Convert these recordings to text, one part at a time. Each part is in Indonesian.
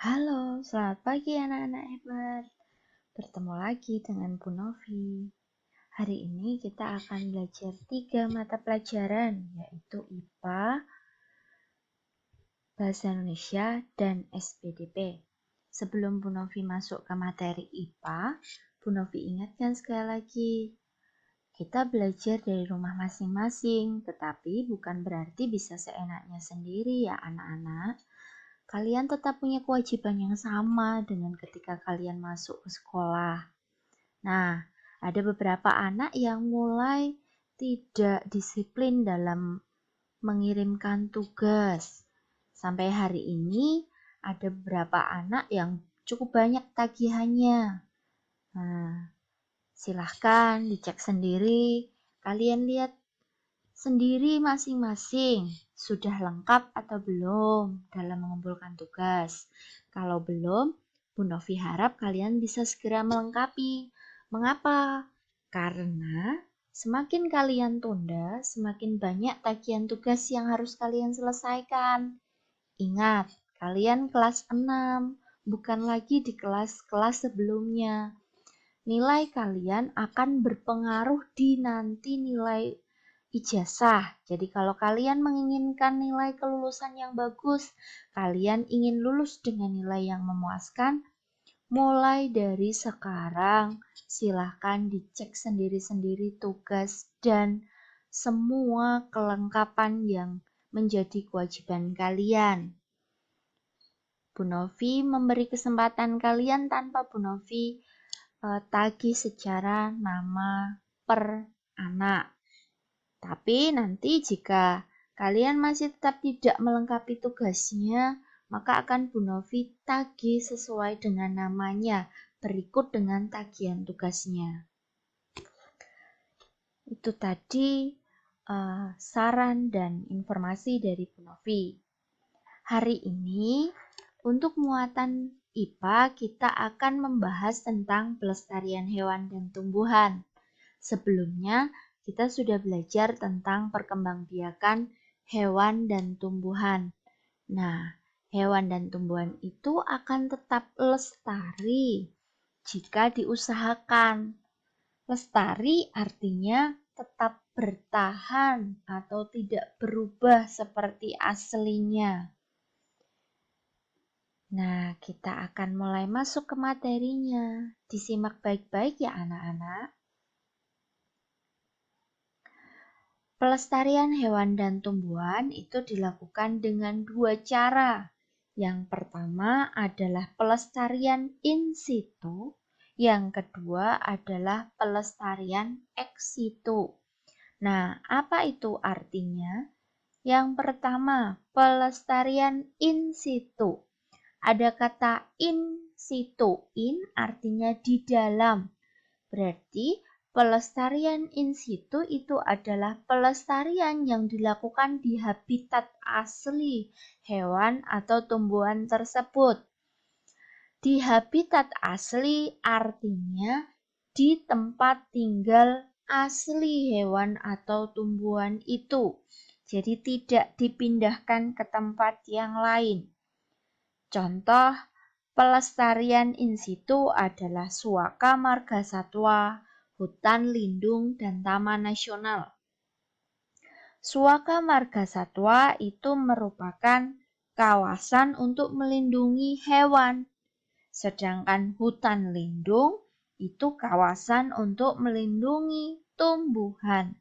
Halo, selamat pagi anak-anak hebat. Bertemu lagi dengan Bu Novi. Hari ini kita akan belajar 3 mata pelajaran, yaitu IPA, Bahasa Indonesia, dan SPDP. Sebelum Bu Novi masuk ke materi IPA, Bu Novi ingatkan sekali lagi, kita belajar dari rumah masing-masing, tetapi bukan berarti bisa seenaknya sendiri ya anak-anak. Kalian tetap punya kewajiban yang sama dengan ketika kalian masuk ke sekolah. Nah, ada beberapa anak yang mulai tidak disiplin dalam mengirimkan tugas. Sampai hari ini ada beberapa anak yang cukup banyak tagihannya. Nah, silahkan dicek sendiri. Kalian lihat sendiri masing-masing sudah lengkap atau belum dalam mengumpulkan tugas. Kalau belum, Bu Novi harap kalian bisa segera melengkapi. Mengapa? Karena semakin kalian tunda, semakin banyak tagihan tugas yang harus kalian selesaikan. Ingat, kalian kelas 6, bukan lagi di kelas-kelas sebelumnya. Nilai kalian akan berpengaruh di nanti nilai ijazah. Jadi kalau kalian menginginkan nilai kelulusan yang bagus, kalian ingin lulus dengan nilai yang memuaskan, mulai dari sekarang silahkan dicek sendiri-sendiri tugas dan semua kelengkapan yang menjadi kewajiban kalian. Bu Novi memberi kesempatan kalian tanpa Bu Novi tagih secara nama per anak. Tapi nanti jika kalian masih tetap tidak melengkapi tugasnya, maka akan Bu Novi tagih sesuai dengan namanya, berikut dengan tagihan tugasnya. Itu tadi saran dan informasi dari Bu Novi. Hari ini untuk muatan IPA kita akan membahas tentang pelestarian hewan dan tumbuhan. Sebelumnya kita sudah belajar tentang perkembangbiakan hewan dan tumbuhan. Nah, hewan dan tumbuhan itu akan tetap lestari jika diusahakan. Lestari artinya tetap bertahan atau tidak berubah seperti aslinya. Nah, kita akan mulai masuk ke materinya. Disimak baik-baik ya anak-anak. Pelestarian hewan dan tumbuhan itu dilakukan dengan 2 cara. Yang pertama adalah pelestarian in situ, yang kedua adalah pelestarian ex situ. Nah, apa itu artinya? Yang pertama, pelestarian in situ. Ada kata in situ, in artinya di dalam. Berarti pelestarian in situ itu adalah pelestarian yang dilakukan di habitat asli hewan atau tumbuhan tersebut. Di habitat asli artinya di tempat tinggal asli hewan atau tumbuhan itu. Jadi tidak dipindahkan ke tempat yang lain. Contoh pelestarian in situ adalah suaka marga satwa, hutan lindung, dan taman nasional. Suaka marga satwa itu merupakan kawasan untuk melindungi hewan, sedangkan hutan lindung itu kawasan untuk melindungi tumbuhan.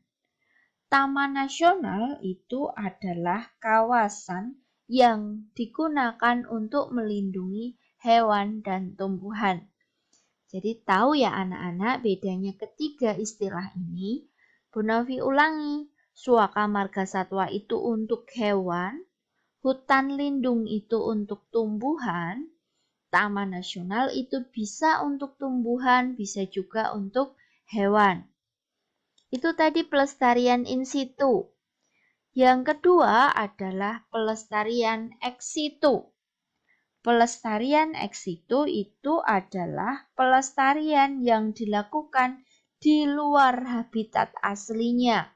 Taman nasional itu adalah kawasan yang digunakan untuk melindungi hewan dan tumbuhan. Jadi tahu ya anak-anak bedanya ketiga istilah ini. Bu Novi ulangi, suaka marga satwa itu untuk hewan, hutan lindung itu untuk tumbuhan, taman nasional itu bisa untuk tumbuhan, bisa juga untuk hewan. Itu tadi pelestarian in situ. Yang kedua adalah pelestarian ex situ. Pelestarian ex situ itu adalah pelestarian yang dilakukan di luar habitat aslinya.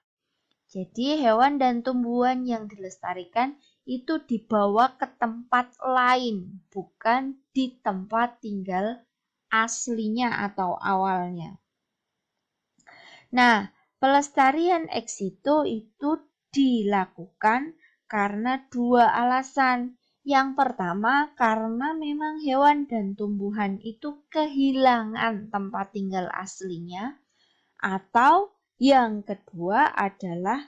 Jadi hewan dan tumbuhan yang dilestarikan itu dibawa ke tempat lain, bukan di tempat tinggal aslinya atau awalnya. Nah, pelestarian ex situ itu dilakukan karena dua alasan. Yang pertama, karena memang hewan dan tumbuhan itu kehilangan tempat tinggal aslinya, atau yang kedua adalah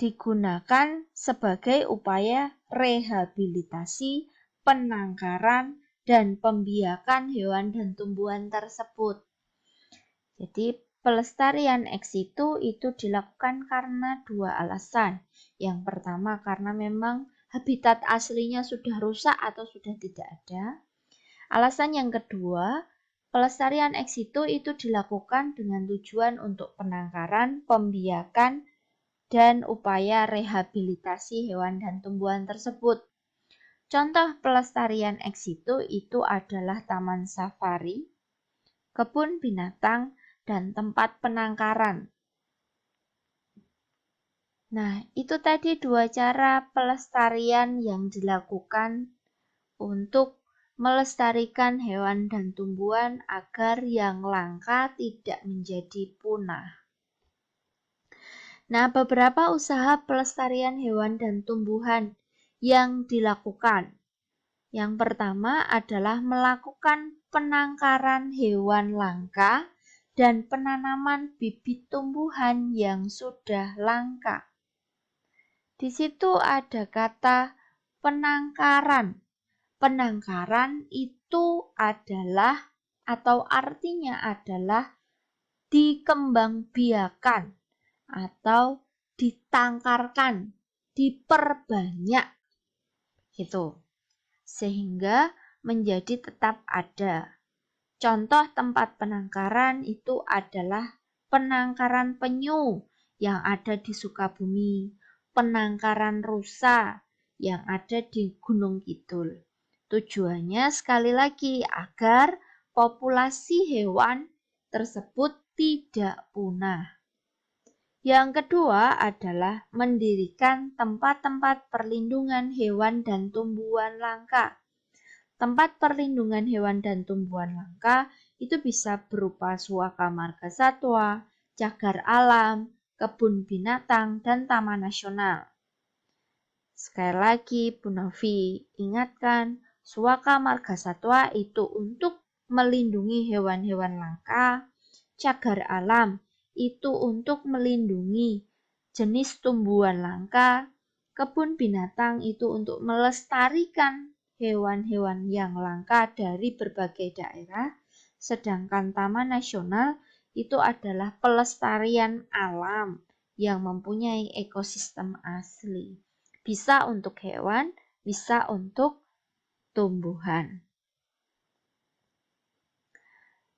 digunakan sebagai upaya rehabilitasi, penangkaran, dan pembiakan hewan dan tumbuhan tersebut. Jadi pelestarian ex situ itu dilakukan karena dua alasan. Yang pertama karena memang habitat aslinya sudah rusak atau sudah tidak ada. Alasan yang kedua, pelestarian ex situ itu dilakukan dengan tujuan untuk penangkaran, pembiakan, dan upaya rehabilitasi hewan dan tumbuhan tersebut. Contoh pelestarian ex situ itu adalah taman safari, kebun binatang, dan tempat penangkaran. Nah, itu tadi dua cara pelestarian yang dilakukan untuk melestarikan hewan dan tumbuhan agar yang langka tidak menjadi punah. Nah, beberapa usaha pelestarian hewan dan tumbuhan yang dilakukan. Yang pertama adalah melakukan penangkaran hewan langka dan penanaman bibit tumbuhan yang sudah langka. Di situ ada kata penangkaran. Penangkaran itu adalah atau artinya adalah dikembangbiakan atau ditangkarkan, diperbanyak gitu, sehingga menjadi tetap ada. Contoh tempat penangkaran itu adalah penangkaran penyu yang ada di Sukabumi, penangkaran rusa yang ada di Gunung Kidul. Tujuannya sekali lagi agar populasi hewan tersebut tidak punah. Yang kedua adalah mendirikan tempat-tempat perlindungan hewan dan tumbuhan langka. Tempat perlindungan hewan dan tumbuhan langka itu bisa berupa suaka marga satwa, cagar alam, kebun binatang, dan taman nasional. Sekali lagi, Bu Novi ingatkan, suaka marga satwa itu untuk melindungi hewan-hewan langka, cagar alam itu untuk melindungi jenis tumbuhan langka, kebun binatang itu untuk melestarikan hewan-hewan yang langka dari berbagai daerah, sedangkan taman nasional itu adalah pelestarian alam yang mempunyai ekosistem asli. Bisa untuk hewan, bisa untuk tumbuhan.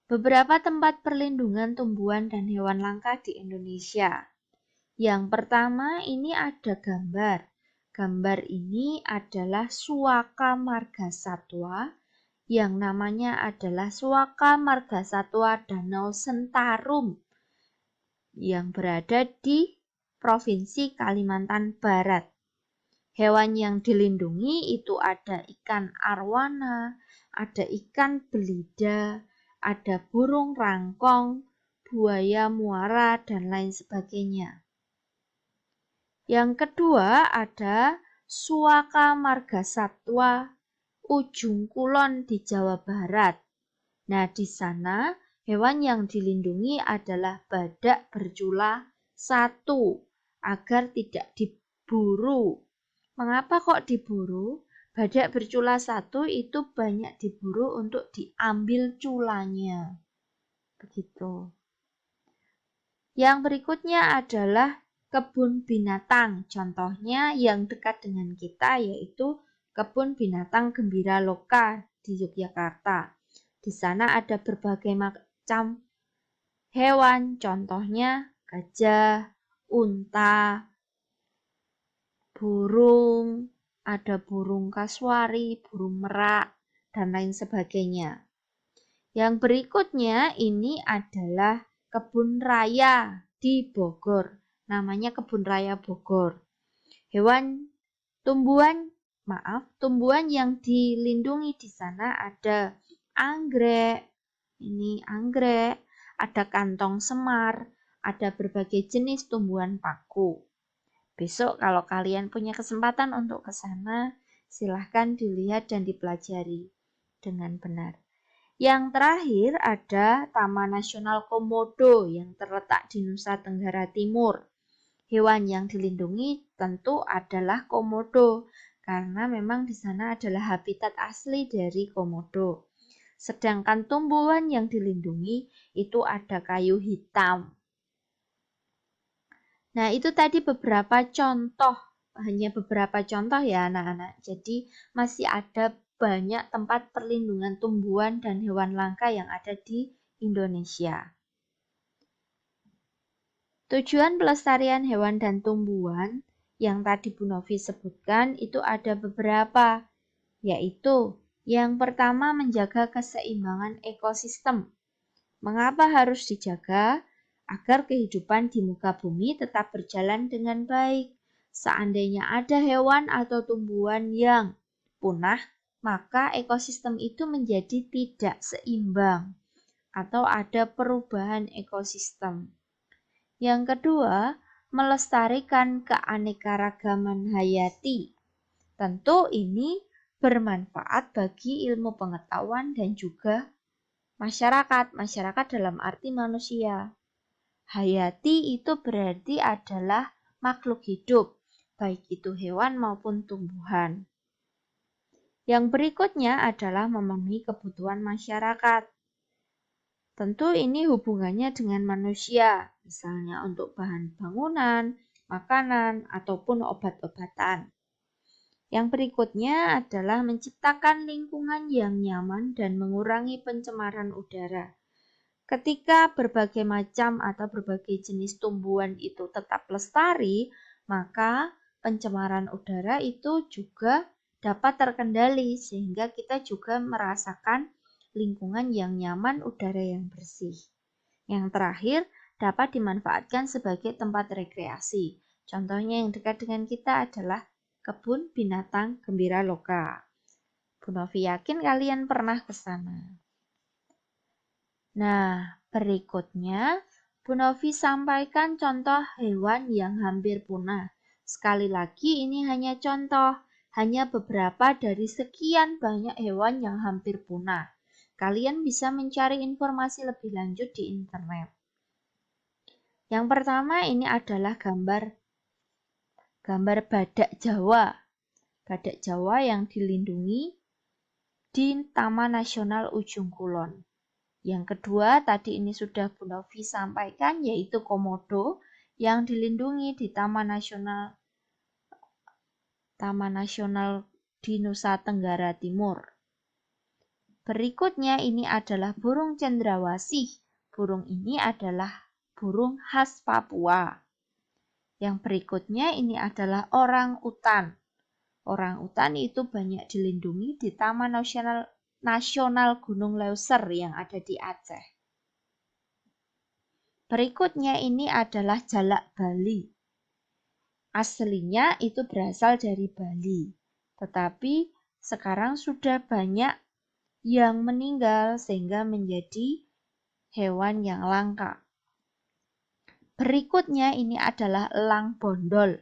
Beberapa tempat perlindungan tumbuhan dan hewan langka di Indonesia. Yang pertama ini ada gambar. Gambar ini adalah suaka marga satwa yang namanya adalah suaka marga satwa Danau Sentarum yang berada di Provinsi Kalimantan Barat. Hewan yang dilindungi itu ada ikan arwana, ada ikan belida, ada burung rangkong, buaya muara, dan lain sebagainya. Yang kedua ada suaka marga satwa Ujung Kulon di Jawa Barat. Nah, di sana hewan yang dilindungi adalah badak bercula 1 agar tidak diburu. Mengapa kok diburu? Badak bercula 1 itu banyak diburu untuk diambil culanya. Begitu. Yang berikutnya adalah kebun binatang. Contohnya yang dekat dengan kita yaitu Kebun Binatang Gembira Loka di Yogyakarta. Di sana ada berbagai macam hewan, contohnya gajah, unta, burung, ada burung kasuari, burung merak, dan lain sebagainya. Yang berikutnya ini adalah kebun raya di Bogor, namanya Kebun Raya Bogor. Hewan Tumbuhan yang dilindungi di sana ada anggrek, ada kantong semar, ada berbagai jenis tumbuhan paku. Besok kalau kalian punya kesempatan untuk ke sana, silahkan dilihat dan dipelajari dengan benar. Yang terakhir ada Taman Nasional Komodo yang terletak di Nusa Tenggara Timur. Hewan yang dilindungi tentu adalah komodo, karena memang di sana adalah habitat asli dari komodo. Sedangkan tumbuhan yang dilindungi itu ada kayu hitam. Nah, itu tadi hanya beberapa contoh ya anak-anak. Jadi masih ada banyak tempat perlindungan tumbuhan dan hewan langka yang ada di Indonesia. Tujuan pelestarian hewan dan tumbuhan yang tadi Bu Novi sebutkan itu ada beberapa, yaitu yang pertama menjaga keseimbangan ekosistem. Mengapa harus dijaga? Agar kehidupan di muka bumi tetap berjalan dengan baik. Seandainya ada hewan atau tumbuhan yang punah, maka ekosistem itu menjadi tidak seimbang atau ada perubahan ekosistem. Yang kedua, melestarikan keanekaragaman hayati. Tentu ini bermanfaat bagi ilmu pengetahuan dan juga masyarakat dalam arti manusia. Hayati itu berarti adalah makhluk hidup, baik itu hewan maupun tumbuhan. Yang berikutnya adalah memenuhi kebutuhan masyarakat. Tentu ini hubungannya dengan manusia, misalnya untuk bahan bangunan, makanan, ataupun obat-obatan. Yang berikutnya adalah menciptakan lingkungan yang nyaman dan mengurangi pencemaran udara. Ketika berbagai macam atau berbagai jenis tumbuhan itu tetap lestari, maka pencemaran udara itu juga dapat terkendali sehingga kita juga merasakan lingkungan yang nyaman, udara yang bersih. Yang terakhir, dapat dimanfaatkan sebagai tempat rekreasi. Contohnya yang dekat dengan kita adalah Kebun Binatang Gembira Loka. Bu Novi yakin kalian pernah ke sana. Nah, berikutnya Bu Novi sampaikan contoh hewan yang hampir punah. Sekali lagi ini hanya contoh, hanya beberapa dari sekian banyak hewan yang hampir punah. Kalian bisa mencari informasi lebih lanjut di internet. Yang pertama ini adalah gambar badak Jawa. Badak Jawa yang dilindungi di Taman Nasional Ujung Kulon. Yang kedua, tadi ini sudah Bu Novi sampaikan, yaitu komodo yang dilindungi di Taman Nasional di Nusa Tenggara Timur. Berikutnya ini adalah burung cendrawasih. Burung ini adalah burung khas Papua. Yang berikutnya ini adalah orang utan. Orang utan itu banyak dilindungi di Taman Nasional Gunung Leuser yang ada di Aceh. Berikutnya ini adalah jalak Bali. Aslinya itu berasal dari Bali, tetapi sekarang sudah banyak yang meninggal sehingga menjadi hewan yang langka. Berikutnya ini adalah elang bondol.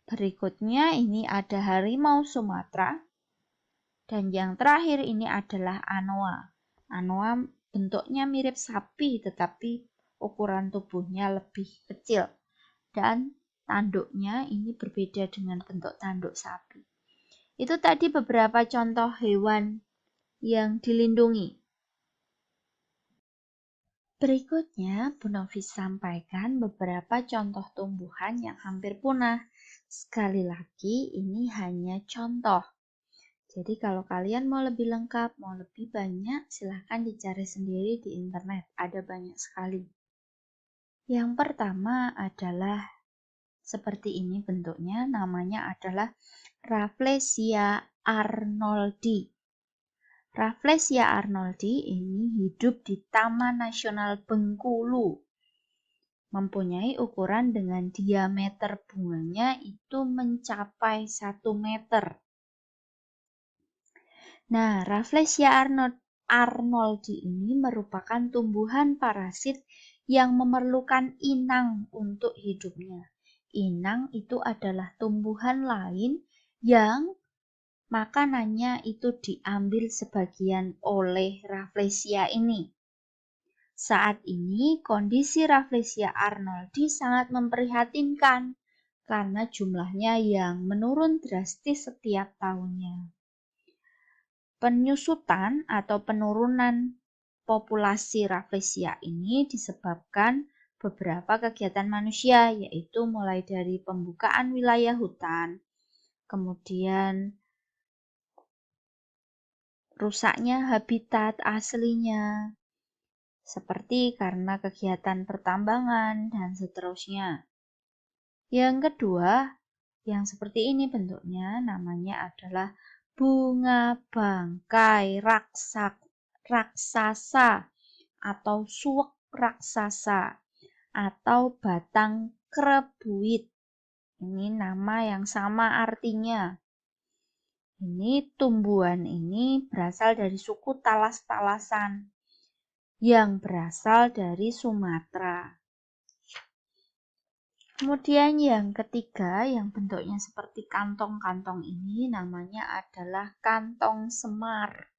Berikutnya ini ada harimau Sumatera. Dan yang terakhir ini adalah anoa. Anoa bentuknya mirip sapi tetapi ukuran tubuhnya lebih kecil. Dan tanduknya ini berbeda dengan bentuk tanduk sapi. Itu tadi beberapa contoh hewan yang dilindungi. Berikutnya, Bu Novi sampaikan beberapa contoh tumbuhan yang hampir punah. Sekali lagi, ini hanya contoh. Jadi kalau kalian mau lebih lengkap, mau lebih banyak, silahkan dicari sendiri di internet. Ada banyak sekali. Yang pertama adalah seperti ini bentuknya, namanya adalah Rafflesia arnoldi. Rafflesia arnoldi ini hidup di Taman Nasional Bengkulu. mempunyai ukuran dengan diameter bunganya itu mencapai 1 meter. Nah, Rafflesia arnoldi ini merupakan tumbuhan parasit yang memerlukan inang untuk hidupnya. Inang itu adalah tumbuhan lain yang makanannya itu diambil sebagian oleh Rafflesia ini. Saat ini kondisi Rafflesia arnoldi sangat memprihatinkan karena jumlahnya yang menurun drastis setiap tahunnya. Penyusutan atau penurunan populasi Rafflesia ini disebabkan beberapa kegiatan manusia, yaitu mulai dari pembukaan wilayah hutan, kemudian rusaknya habitat aslinya, seperti karena kegiatan pertambangan dan seterusnya. Yang kedua, yang seperti ini bentuknya, namanya adalah bunga bangkai raksasa atau suwek raksasa atau batang krebuit. Ini nama yang sama artinya. Ini tumbuhan ini berasal dari suku talas-talasan yang berasal dari Sumatera. Kemudian yang ketiga, yang bentuknya seperti kantong-kantong ini namanya adalah kantong semar.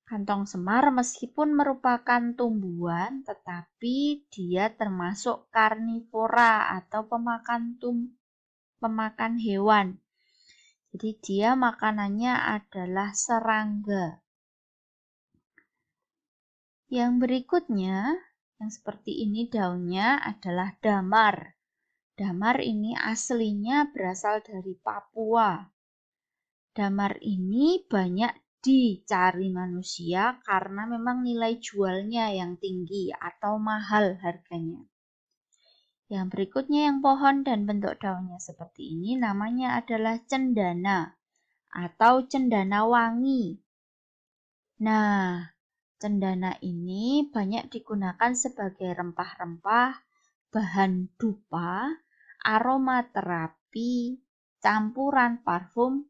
Kantong semar meskipun merupakan tumbuhan, tetapi dia termasuk karnivora atau pemakan hewan. Jadi dia makanannya adalah serangga. Yang berikutnya, yang seperti ini daunnya adalah damar. Damar ini aslinya berasal dari Papua. Damar ini banyak dicari manusia karena memang nilai jualnya yang tinggi atau mahal harganya. Yang berikutnya yang pohon dan bentuk daunnya seperti ini namanya adalah cendana atau cendana wangi. Nah, cendana ini banyak digunakan sebagai rempah-rempah, bahan dupa, aromaterapi, campuran parfum,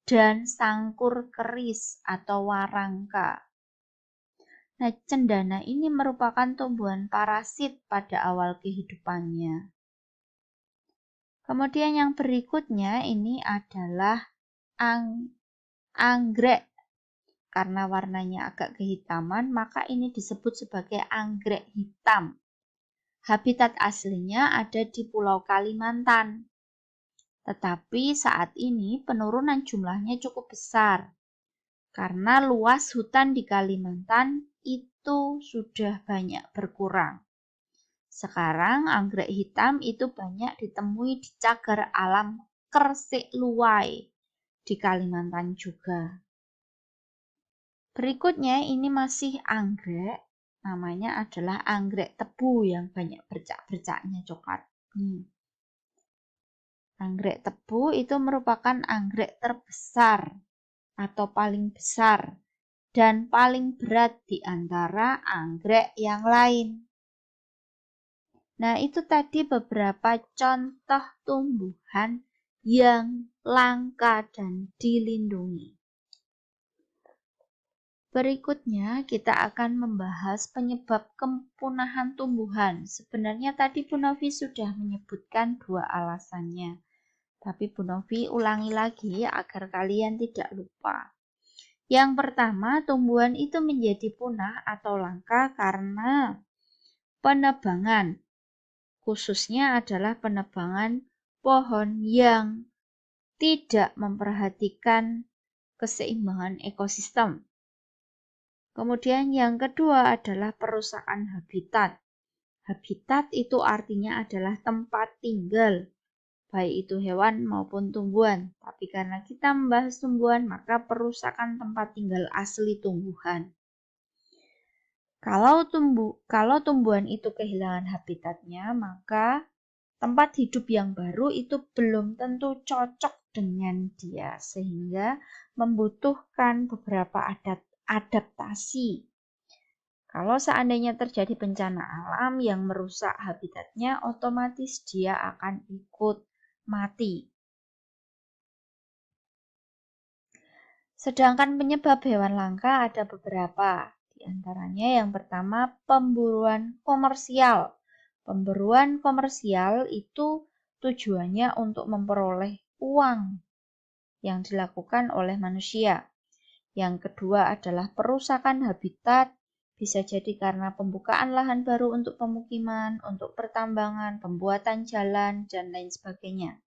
dan sangkur keris atau warangka. Nah, cendana ini merupakan tumbuhan parasit pada awal kehidupannya. Kemudian yang berikutnya ini adalah anggrek. Karena warnanya agak kehitaman, maka ini disebut sebagai anggrek hitam. Habitat aslinya ada di Pulau Kalimantan. Tetapi saat ini penurunan jumlahnya cukup besar. Karena luas hutan di Kalimantan itu sudah banyak berkurang. Sekarang anggrek hitam itu banyak ditemui di cagar alam Kresik Luwai di Kalimantan juga. Berikutnya ini masih anggrek, namanya adalah anggrek tebu yang banyak bercak-bercaknya coklat. Anggrek tebu itu merupakan anggrek terbesar atau paling besar dan paling berat di antara anggrek yang lain. Nah, itu tadi beberapa contoh tumbuhan yang langka dan dilindungi. Berikutnya kita akan membahas penyebab kepunahan tumbuhan. Sebenarnya tadi Bu Novi sudah menyebutkan 2 alasannya. Tapi Bu Novi ulangi lagi agar kalian tidak lupa. Yang pertama, tumbuhan itu menjadi punah atau langka karena penebangan. Khususnya adalah penebangan pohon yang tidak memperhatikan keseimbangan ekosistem. Kemudian yang kedua adalah perusakan habitat. Habitat itu artinya adalah tempat tinggal, baik itu hewan maupun tumbuhan. Tapi karena kita membahas tumbuhan, maka perusakan tempat tinggal asli tumbuhan. Kalau tumbuhan itu kehilangan habitatnya, maka tempat hidup yang baru itu belum tentu cocok dengan dia, sehingga membutuhkan beberapa adaptasi. Kalau seandainya terjadi bencana alam yang merusak habitatnya, otomatis dia akan ikut mati. Sedangkan penyebab hewan langka ada beberapa. Di antaranya yang pertama pemburuan komersial. Pemburuan komersial itu tujuannya untuk memperoleh uang yang dilakukan oleh manusia. Yang kedua adalah perusakan habitat, bisa jadi karena pembukaan lahan baru untuk pemukiman, untuk pertambangan, pembuatan jalan, dan lain sebagainya.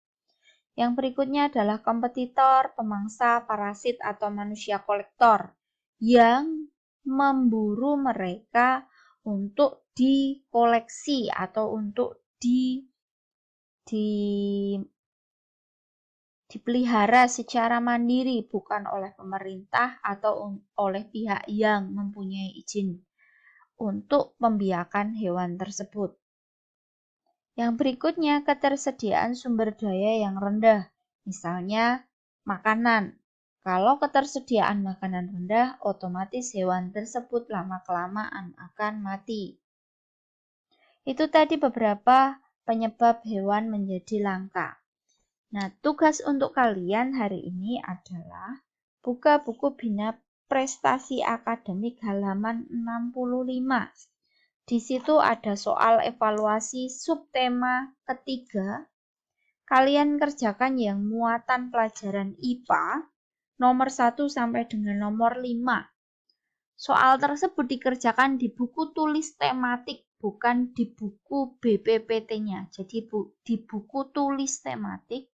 Yang berikutnya adalah kompetitor, pemangsa, parasit, atau manusia kolektor yang memburu mereka untuk dikoleksi atau untuk dipelihara secara mandiri, bukan oleh pemerintah atau oleh pihak yang mempunyai izin untuk membiarkan hewan tersebut. Yang berikutnya, ketersediaan sumber daya yang rendah, misalnya makanan. Kalau ketersediaan makanan rendah, otomatis hewan tersebut lama-kelamaan akan mati. Itu tadi beberapa penyebab hewan menjadi langka. Nah, tugas untuk kalian hari ini adalah buka buku Bina Prestasi Akademik halaman 65. Di situ ada soal evaluasi subtema ketiga. Kalian kerjakan yang muatan pelajaran IPA nomor 1 sampai dengan nomor 5. Soal tersebut dikerjakan di buku tulis tematik, bukan di buku BPPT-nya. Jadi di buku tulis tematik.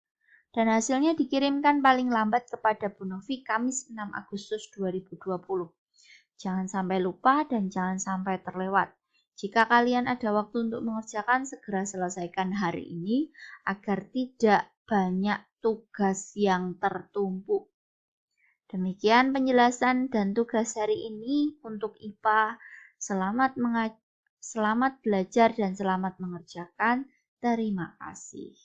Dan hasilnya dikirimkan paling lambat kepada Bu Novi Kamis 6 Agustus 2020. Jangan sampai lupa dan jangan sampai terlewat. Jika kalian ada waktu untuk mengerjakan, segera selesaikan hari ini agar tidak banyak tugas yang tertumpuk. Demikian penjelasan dan tugas hari ini untuk IPA. Selamat belajar dan selamat mengerjakan. Terima kasih.